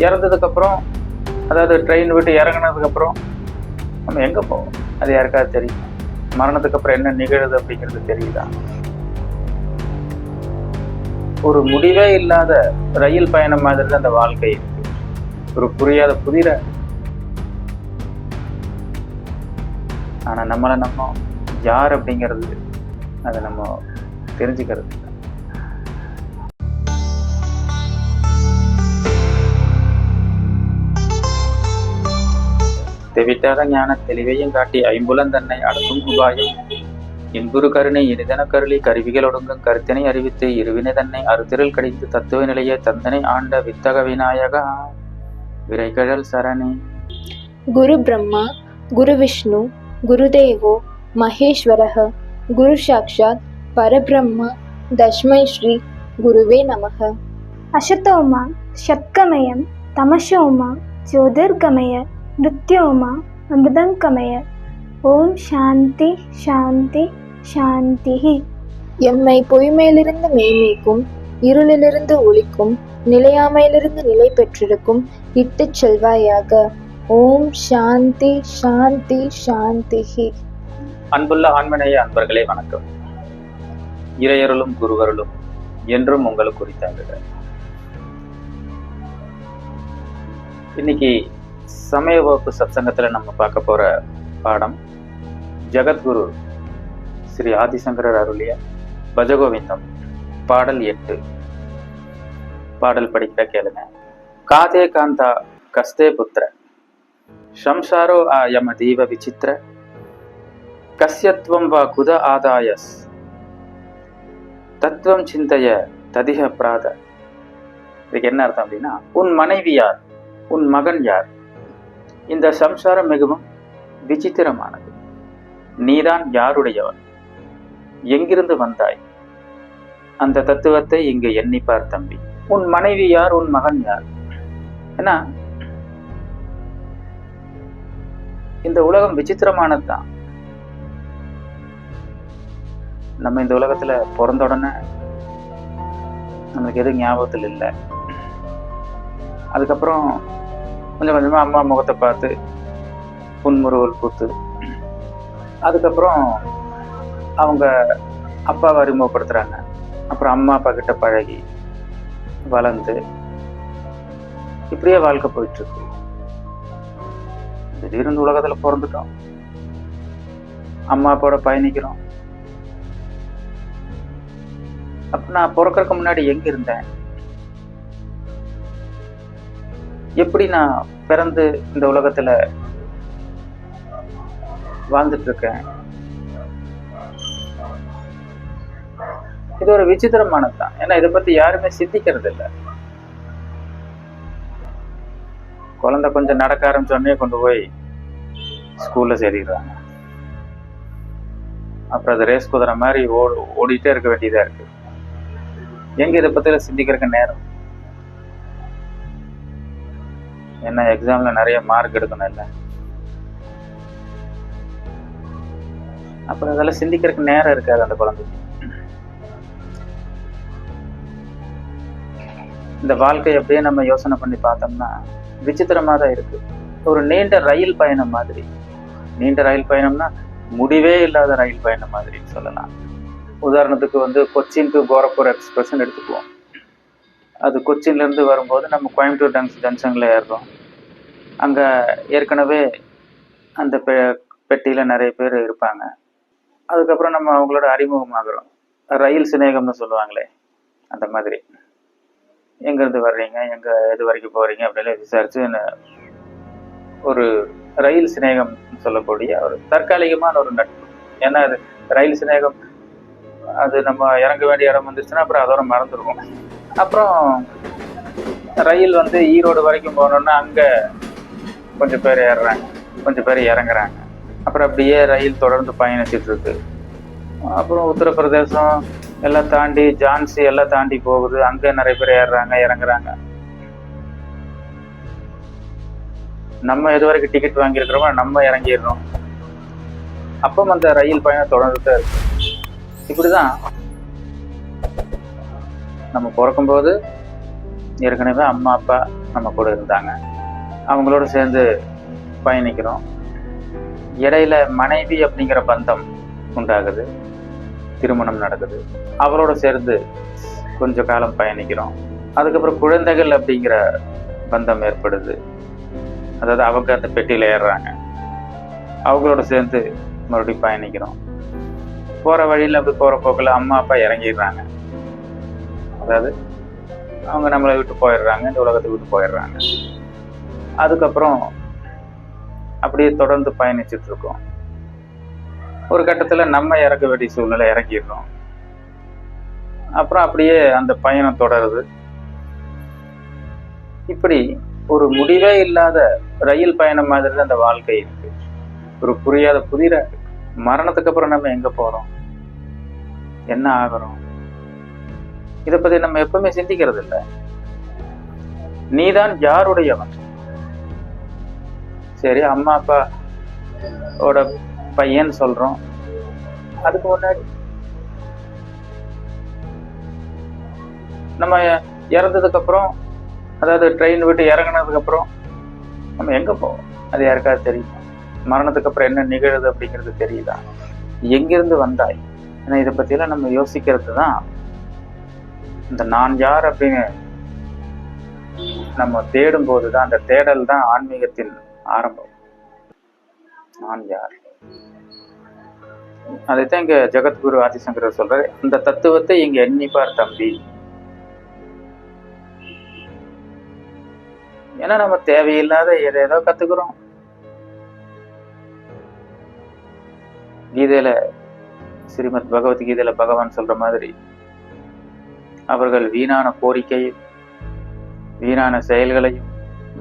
இறந்ததுக்கப்புறம், அதாவது ட்ரெயின் விட்டு இறங்கினதுக்கப்புறம் நம்ம எங்கே போவோம்? அது யாருக்காவது தெரியும்? மரணத்துக்கு அப்புறம் என்ன நிகழுது அப்படிங்கிறது தெரியுதா? ஒரு முடிவே இல்லாத ரயில் பயணம் மாதிரி தான் அந்த வாழ்க்கை இருக்கு. ஒரு புரியாத புதிர. ஆனா நம்மளை நம்ம யார் அப்படிங்கிறது அதை நம்ம தெரிஞ்சுக்கிறது இல்லை. தெவிட்டாத ஞான தெளிவையும் காட்டி ஐம்புலன் தன்னை அடக்கும் உபாயம் இன்புறு கருணை இனிதன கருளி கருவிகள் ஒடுங்கும் கருத்தினை அறிவித்து இருவினை தன்னை அறுதிரல் கடித்து தத்துவ நிலையை தந்தனை ஆண்ட வித்தக விநாயகா விரைகழல் சரணே. குரு பிரம்மா குரு விஷ்ணு குருதேவோ மகேஸ்வரः குரு சாக்ஷாத் பரபிரம்ம தஸ்மை ஸ்ரீ குருவே நமः. அசதோமா சத்கமயம் தமசோமா ஜோதிர்கமய மிருத்யோமா அமிர்தங்கமய. ஓம் சாந்தி சாந்தி சாந்தி. எம்மை பொய்மையிலிருந்து மேன்மைக்கும் இருளிலிருந்து ஒளிக்கும் நிலையாமையிலிருந்து நிலை பெற்றிருக்கும் இட்டுச் செல்வாயாக. ஓம் சாந்தி சாந்தி சாந்தி. அன்புள்ள ஆன்மநேய அன்பர்களே வணக்கம். இறையருளும் குருவருளும் என்றும் உங்களுக்கு குறித்தாங்க. இன்னைக்கு சமய வகுப்பு சத்சங்கத்துல நம்ம பார்க்க போற பாடம் ஜகத்குரு ஸ்ரீ ஆதிசங்கரர் அருளிய பஜகோவிந்தம் பாடல் 8. பாடல் படிக்கிற கேளுங்க. காதே காந்தா கஸ்தே புத்திர சம்சாரோ ஆயம தீவ விசித்திர கஸ்யத்வம் வா குத ஆதாயஸ் தத்துவம் சிந்தைய ததிக பிராத. இதுக்கு என்ன அர்த்தம் அப்படின்னா, உன் மனைவி யார், உன் மகன் யார், இந்த சம்சாரம் மிகவும் விசித்திரமானது, நீதான் யாருடையவன், எங்கிருந்து வந்தாய், அந்த தத்துவத்தை இங்கு எண்ணிப்பார் தம்பி. உன் மனைவி யார், உன் மகன் யார்? ஏன்னா இந்த உலகம் விசித்திரமானது தான். நம்ம இந்த உலகத்துல பிறந்த உடனே நம்மளுக்கு எதுவும் ஞாபகத்தில் இல்லை. அதுக்கப்புறம் கொஞ்சம் கொஞ்சமா அம்மா முகத்தை பார்த்து புன்முறுவல் பூத்து, அதுக்கப்புறம் அவங்க அப்பாவை அறிமுகப்படுத்துறாங்க. அப்புறம் அம்மா அப்பா கிட்ட பழகி வளர்ந்து இப்படியே வாழ்க்கை போயிட்டு இருக்கு. திடீர்னு உலகத்துல பிறந்துட்டோம், அம்மா அப்பாவோட பயணிக்கிறோம். அப்ப நான் பிறக்கறதுக்கு முன்னாடி எங்க இருந்தேன், எப்படி நான் பிறந்து இந்த உலகத்துல வாழ்ந்துட்டு இருக்கேன், இது ஒரு விசித்திரமானது தான். ஏன்னா இதை பத்தி யாருமே சிந்திக்கிறது இல்லை. குழந்தை கொஞ்சம் நடக்க ஆரம்பிச்சோடனே கொண்டு போய் ஸ்கூல்ல சேர்க்கிறாங்க. அப்புறம் அது ரேஸ் குதிரை மாதிரி ஓடிட்டே இருக்க வேண்டியதா இருக்கு. எங்க இதை பத்தி சிந்திக்கிறதுக்கு நேரம்? என்ன எக்ஸாம்ல நிறைய மார்க் எடுக்கணும் இல்லை, அப்புறம் அதெல்லாம் சிந்திக்கிறதுக்கு நேரம் இருக்காது அந்த குழந்தைக்கு. இந்த வாழ்க்கை அப்படியே நம்ம யோசனை பண்ணி பார்த்தோம்னா விசித்திரமா தான் இருக்கு. ஒரு நீண்ட ரயில் பயணம் மாதிரி. நீண்ட ரயில் பயணம்னா முடிவே இல்லாத ரயில் பயணம் மாதிரி சொல்லலாம். உதாரணத்துக்கு கொச்சின் டு கோரக்பூர் எக்ஸ்பிரஸ் எடுத்துக்குவோம். அது கொச்சின்ல இருந்து வரும்போது நம்ம கோயம்புத்தூர் ஜங்ஷன்ல ஏறுறோம். அங்க ஏற்கனவே அந்த பெட்டியில நிறைய பேர் இருப்பாங்க. அதுக்கப்புறம் நம்ம அவங்களோட அறிமுகமாகிறோம். ரயில் சிநேகம்னு சொல்லுவாங்களே, அந்த மாதிரி எங்கேருந்து வர்றீங்க, எங்க எது வரைக்கும் போறீங்க அப்படின்னு விசாரிச்சு ஒரு ரயில் சிநேகம் சொல்லக்கூடிய ஒரு தற்காலிகமான ஒரு நட்பு. ஏன்னா அது ரயில் சிநேகம், அது நம்ம இறங்க வேண்டிய இடம் வந்துருச்சுன்னா அப்புறம் அதோட மறந்துடுவோம். அப்புறம் ரயில் ஈரோடு வரைக்கும் போனோம்னா அங்க கொஞ்சம் பேர் ஏறுறாங்க, கொஞ்சம் பேர் இறங்குறாங்க. அப்புறம் அப்படியே ரயில் தொடர்ந்து பயணிச்சுட்டு இருக்கு. அப்புறம் உத்தரப்பிரதேசம் எல்லாம் தாண்டி ஜான்சி எல்லாம் தாண்டி போகுது. அங்க நிறைய பேர் ஏறுறாங்க, இறங்குறாங்க. நம்ம எது வரைக்கும் டிக்கெட் வாங்கியிருக்கிறோமோ நம்ம இறங்கிடுறோம். அப்போ அந்த ரயில் பயணம் தொடர்ந்துதான் இருக்கு. இப்படிதான் நம்ம பிறக்கும்போது ஏற்கனவே அம்மா அப்பா நம்ம கூட இருந்தாங்க. அவங்களோட சேர்ந்து பயணிக்கிறோம். இடையில மனைவி அப்படிங்கிற பந்தம் உண்டாகுது, திருமணம் நடக்குது. அவளோட சேர்ந்து கொஞ்ச காலம் பயணிக்கிறோம். அதுக்கப்புறம் குழந்தைகள் அப்படிங்கிற பந்தம் ஏற்படுது. அதாவது அவங்க அந்த பெட்டியில் ஏறுறாங்க, அவங்களோட சேர்ந்து மறுபடியும் பயணிக்கிறோம். போகிற வழியில் அப்படி போகிற போக்கில் அம்மா அப்பா இறங்கிடுறாங்க. அதாவது அவங்க நம்மளை விட்டு போயிடுறாங்க, இந்த உலகத்தை விட்டு போயிடுறாங்க. அதுக்கப்புறம் அப்படியே தொடர்ந்து பயணிச்சுட்டு இருக்கோம். ஒரு கட்டத்தில் நம்ம இறக்க வேண்டிய சூழ்நிலை இறக்கிடுறோம். அப்புறம் அப்படியே அந்த பயணம் தொடருது. இப்படி ஒரு முடிவே இல்லாத ரயில் பயணம் மாதிரி தான் அந்த வாழ்க்கை இருக்கு. ஒரு புரியாத புதிரா இருக்கு. மரணத்துக்கு அப்புறம் நம்ம எங்க போறோம், என்ன ஆகிறோம், இதை பத்தி நம்ம எப்பவுமே சிந்திக்கிறது இல்லை. நீதான் யாருடையவன்? சரி, அம்மா அப்பா ஓட பையன் சொல்றோம். அதுக்கு முன்னாடி நம்ம இறந்ததுக்கு அப்புறம், அதாவது ட்ரெயின் விட்டு இறங்கினதுக்கு அப்புறம் நம்ம எங்க போவோம் அது யாருக்காவது தெரியுமா? மரணத்துக்கு அப்புறம் என்ன நிகழுது அப்படிங்கிறது தெரியுதா? எங்கிருந்து வந்தாய்? ஏன்னா இதை பத்தியெல்லாம் நம்ம யோசிக்கிறது தான் இந்த நான் யார் அப்படின்னு நம்ம தேடும் போதுதான், அந்த தேடல் தான் ஆன்மீகத்தின் ஆரம்பம். நான் யார்? அதைத்தான் இங்க ஜெகத்குரு ஆதிசங்கரர் சொல்றாரு, அந்த தத்துவத்தை இங்க எண்ணிப்பார் தம்பி. ஏன்னா நம்ம தேவையில்லாத ஏதேதோ கத்துக்கிறோம். கீதையில, ஸ்ரீமத் பகவத்கீதையில பகவான் சொல்ற மாதிரி, அவர்கள் வீணான கோரிக்கையும் வீணான செயல்களையும்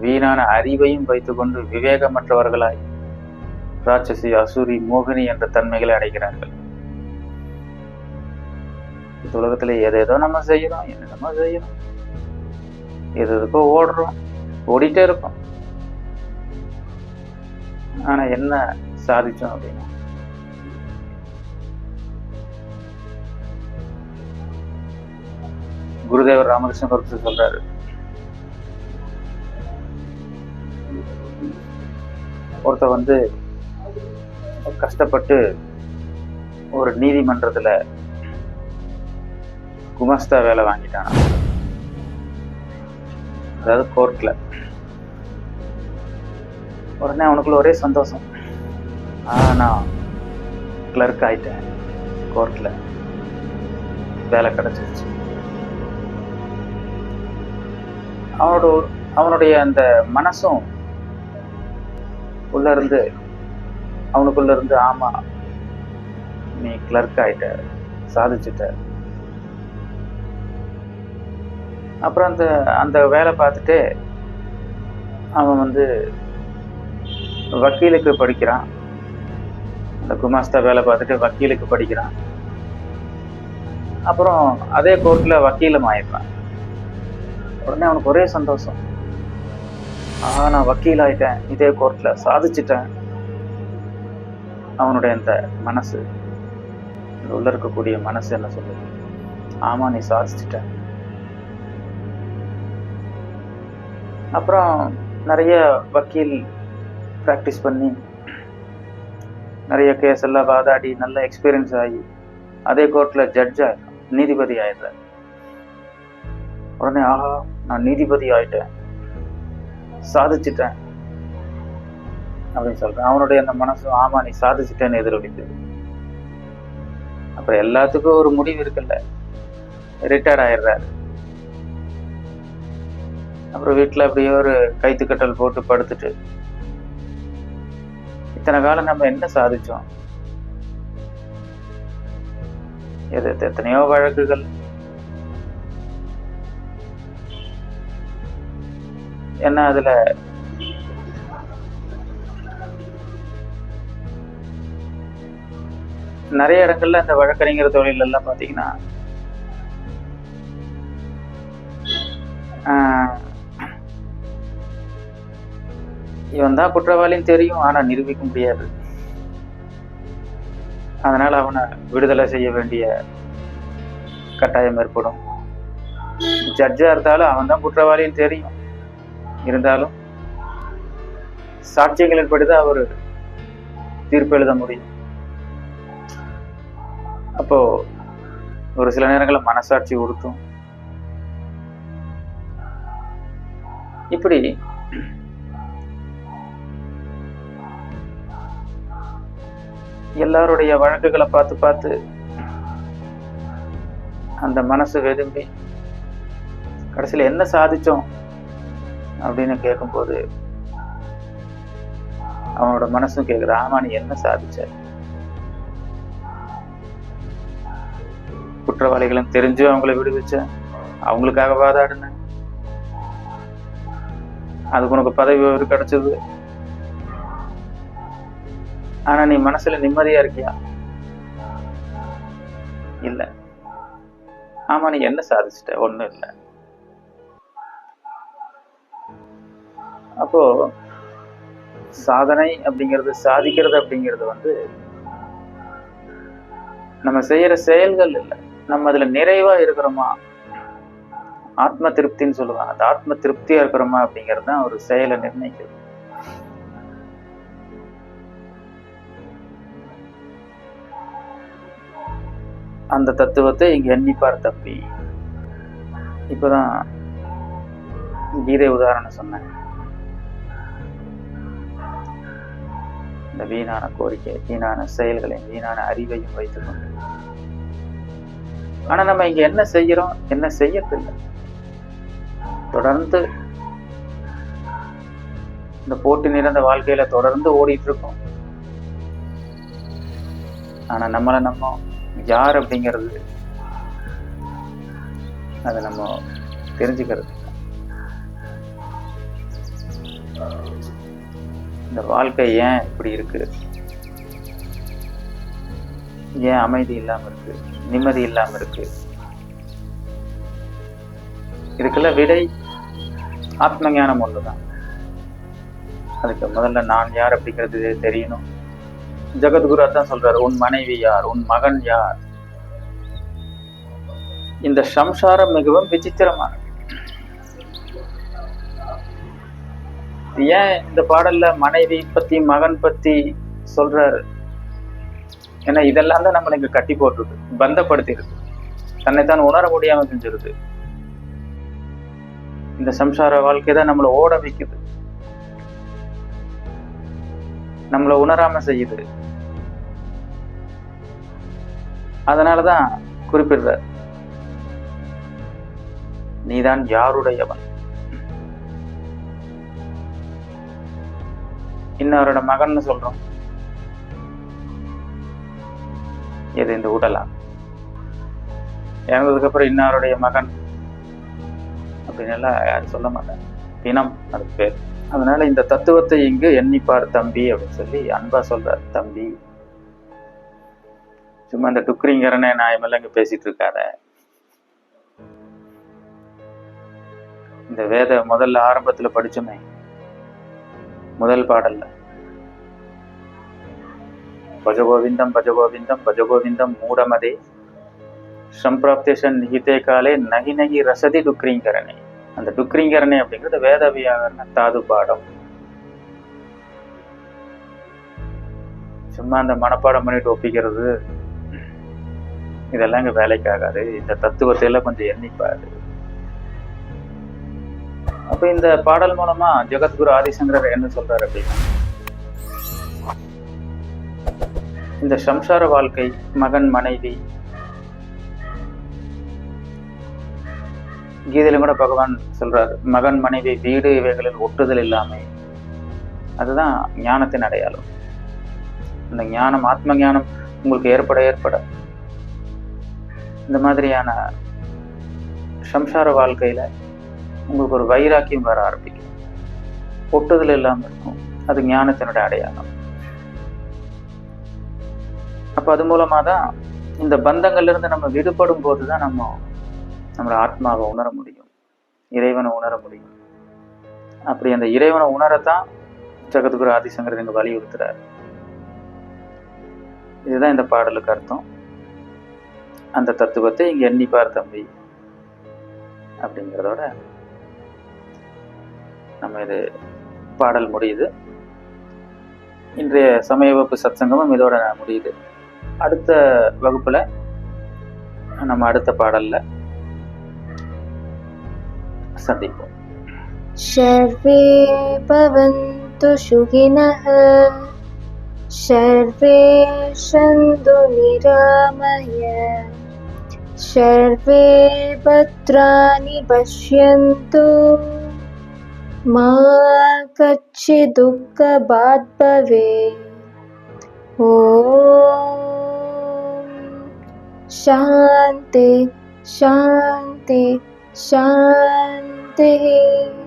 வீணான அறிவையும் வைத்துக்கொண்டு விவேகமற்றவர்களாய் ராட்சசி, அசுரி, மோகினி என்ற தன்மைகளை அடைகிறார்கள். இந்த உலகத்துல ஏதேதோ நம்ம செய்யறோம், என்னென்னமோ செய்யறோம், எதுக்கோ ஓடுறோம், ஓடிட்டே இருக்கோம். ஆனா என்ன சாதிச்சோம் அப்படின்னா, குருதேவர் ராமகிருஷ்ண பரமஹம்சர் சொல்றாரு, ஒருத்த கஷ்டப்பட்டு ஒரு நீதிமன்றத்துல குமாஸ்தா வேலை வாங்கிட்டான். அதாவது கோர்ட்ல. உடனே அவனுக்குள்ள ஒரே சந்தோஷம், நான் கிளர்க் ஆயிட்டேன், கோர்ட்ல வேலை கிடைச்சிருச்சு. அவனுடைய அந்த மனசும் அவனுக்குள்ள இருந்து ஆமா நீ கிளர்க் ஆயிட்ட, சாதிச்சுட்ட. அப்புறம் அந்த வேலை பார்த்துட்டு அவன் வக்கீலுக்கு படிக்கிறான். அந்த குமாஸ்தா வேலை பார்த்துட்டு வக்கீலுக்கு படிக்கிறான். அப்புறம் அதே கோர்ட்ல வக்கீலும் ஆயிடுறான். உடனே அவனுக்கு ஒரே சந்தோஷம், நான் வக்கீல் ஆயிட்டேன், இதே கோர்ட்ல சாதிச்சுட்டேன். அவனுடைய அந்த மனசு, உள்ள இருக்கக்கூடிய மனசு என்ன சொல்லுது? ஆமா, நீ சாதிச்சுட்ட. அப்புறம் நிறைய வக்கீல் ப்ராக்டிஸ் பண்ணி நிறைய கேஸ் எல்லாம் வாதாடி நல்ல எக்ஸ்பீரியன்ஸ் ஆகி அதே கோர்ட்ல ஜட்ஜ் ஆயிடும், நீதிபதி ஆயிடுறாரு. உடனே ஆஹா, நான் நீதிபதி ஆயிட்டேன், சாதிச்சுட்டேன் அப்படின்னு சொல்றேன். அவனுடைய அந்த மனசு ஆமா நீ சாதிச்சுட்டேன்னு எதிரொலிக்குது. அப்புறம் எல்லாத்துக்கும் ஒரு முடிவு இருக்குல்ல, ரிட்டையர்ட் ஆயிடுறாரு. அப்புறம் வீட்டுல அப்படியே ஒரு கைத்துக்கட்டல் போட்டு படுத்துட்டு, இத்தனை காலம் நம்ம என்ன சாதிச்சோம்? எத்தனையோ வழக்குகள், என்ன அதுல நிறைய இடங்கள்ல அந்த வழக்கறிஞர் தொழில் எல்லாம் பாத்தீங்கன்னா இவன் தான் குற்றவாளின்னு தெரியும், ஆனா நிரூபிக்க முடியாது. அதனால அவனை விடுதலை செய்ய வேண்டிய கட்டாயம் ஏற்படும். ஜட்ஜா இருந்தாலும் அவன் தான் குற்றவாளின்னு தெரியும், இருந்தாலும் சாட்சியங்களின்படிதான் அவர் தீர்ப்பு எழுத முடியும். அப்போ ஒரு சில நேரங்களில் மனசாட்சி உறுத்தும். இப்படி எல்லாருடைய வழக்குகளை பார்த்து பார்த்து அந்த மனசு வெதும்பி கடைசியில் என்ன சாதிச்சோம் அப்படின்னு கேட்கும்போது அவனோட மனசும் கேட்குது, ஆமா நீ என்ன சாதிச்ச? குற்றவாளிகளும் தெரிஞ்சு அவங்கள விடுவிச்ச, அவங்களுக்காக வாதாடுன, அதுக்கு உனக்கு பதவி உயர்வு கிடைச்சது. ஆனா நீ மனசுல நிம்மதியா இருக்கியா? இல்ல. ஆமா நீ என்ன சாதிச்சிட்ட? ஒண்ணும் இல்லை. அப்போ சாதனை அப்படிங்கிறது, சாதிக்கிறது அப்படிங்கிறது நம்ம செய்யற செயல்கள் இல்லை, நம்ம அதுல நிறைவா இருக்கிறோமா, ஆத்ம திருப்தின்னு சொல்லுவாங்க, அந்த ஆத்ம திருப்தியா இருக்கிறோமா அப்படிங்கிறது தான் ஒரு செயலை நிர்ணயிக்கிறது. அந்த தத்துவத்தை இங்க எண்ணிப்பார் தம்பி. இப்பதான் கீதை உதாரணம் சொன்னேன். இந்த வீணான கோரிக்கை, வீணான செயல்களையும் வீணான அறிவையும் வைத்துக் கொண்டு, ஆனா நம்ம இங்க என்ன செய்யறோம், என்ன செய்யறதில்லை. தொடர்ந்து இந்த போட்டி நிறைந்த வாழ்க்கையில தொடர்ந்து ஓடிட்டு இருக்கோம். ஆனா நம்மளை நம்ம யார் அப்படிங்கிறது அதை நம்ம தெரிஞ்சுக்கிறது. இந்த வாழ்க்கை ஏன் இப்படி இருக்கு, ஏன் அமைதி இல்லாம இருக்கு, நிம்மதி இல்லாம இருக்கு, இதுக்கெல்லாம் விடை ஆத்ம ஞானம் ஒண்ணுதான். அதுக்கு முதல்ல நான் யார் அப்படிங்கிறது தெரியணும். ஜெகத்குரு அதான் சொல்றாரு, உன் மனைவி யார், உன் மகன் யார். இந்த சம்சாரம் மிகவும் விசித்திரமானது. ஏன் இந்த பாடல்ல மனைவி பத்தி மகன் பத்தி சொல்றாரு? ஏன்னா இதெல்லாம் தான் நம்மளை இங்க கட்டி போட்டுருக்கு, பந்தப்படுத்திருக்கு, தன்னைத்தான் உணர முடியாம செஞ்சிருது. இந்த சம்சார வாழ்க்கை தான் நம்மளை ஓட வைக்குது, நம்மளை உணராம செய்யுது. அதனாலதான் குறிப்பிடுறார், நீதான் யாருடையவன். இன்னொருட மகன் சொல்றோம், எது இந்த உடலா? இறந்ததுக்கு அப்புறம் இன்னாருடைய மகன் அப்படின்னு எல்லாம் யாரும் சொல்ல மாட்டாங்க, பிணம் அதுக்கு பேர். அதனால இந்த தத்துவத்தை இங்கு எண்ணிப்பார் தம்பி அப்படின்னு சொல்லி அன்பா சொல்றார். தம்பி, சும்மா இந்த டுக்ரிங்கரனே நாயமெல்லாம் இங்க பேசிட்டு இருக்காத. இந்த வேத முதல்ல ஆரம்பத்துல படிச்சோமே, முதல் பாடல்ல பஜகோவிந்தம் பஜகோவிந்தம் பஜகோவிந்தம் மூடமதே சம்பிராப்தேஷன் நிகிதே காலே நகி நகி ரசதி டுக்ரிங்கரனே. அந்த டுக்ரிங்கரனே அப்படிங்கிறது வேத வியாகரண தாது பாடம். சும்மா அந்த மனப்பாடம் பண்ணிட்டு ஒப்பிக்கிறது இதெல்லாம் இங்க வேலைக்கு ஆகாது. இந்த தத்துவத்தை எல்லாம் கொஞ்சம் எண்ணிப்பாரு. அப்ப இந்த பாடல் மூலமா ஜெகத்குரு ஆதிசங்கரர் என்ன சொல்றாரு அப்படின்னா, இந்த சம்சார வாழ்க்கை, மகன் மனைவி, கீதையிலும் கூட பகவான் சொல்றாரு, மகன் மனைவி வீடு இவைகளில் ஒட்டுதல் இல்லாமை, அதுதான் ஞானத்தின் அடையாளம். அந்த ஞானம், ஆத்ம ஞானம் உங்களுக்கு ஏற்பட இந்த மாதிரியான சம்சார வாழ்க்கையில உங்களுக்கு ஒரு வைராக்கியம் வர ஆரம்பிக்கும், ஒட்டுதல் இல்லாம இருக்கும். அது ஞானத்தினுடைய அடையாளம். அப்ப அது மூலமா தான் இந்த பந்தங்கள்ல இருந்து நம்ம விடுபடும் போதுதான் நம்மளோட ஆத்மாவை உணர முடியும், இறைவனை உணர முடியும். அப்படி அந்த இறைவனை உணரத்தான் ஜெகத்குரு ஆதிசங்கரர் இங்க வலியுறுத்துறாரு. இதுதான் இந்த பாடலுக்கு அர்த்தம். அந்த தத்துவத்தை இங்க எண்ணிப்பார் தம்பி அப்படிங்கிறதோட நம்ம இது பாடல் முடியுது. இன்றைய சமய வகுப்பு சத்சங்கமும் இதோட முடியுது. அடுத்த வகுப்புல நம்ம அடுத்த பாடல்ல சந்திப்போம். सर्वे भवन्तु सुखिनः, सर्वे सन्तु निरामयाः, सर्वे भद्राणि पश्यन्तु, मा कश्चित् दुःखभाग् भवेत्. ॐ शान्ति शान्ति शान्तिः.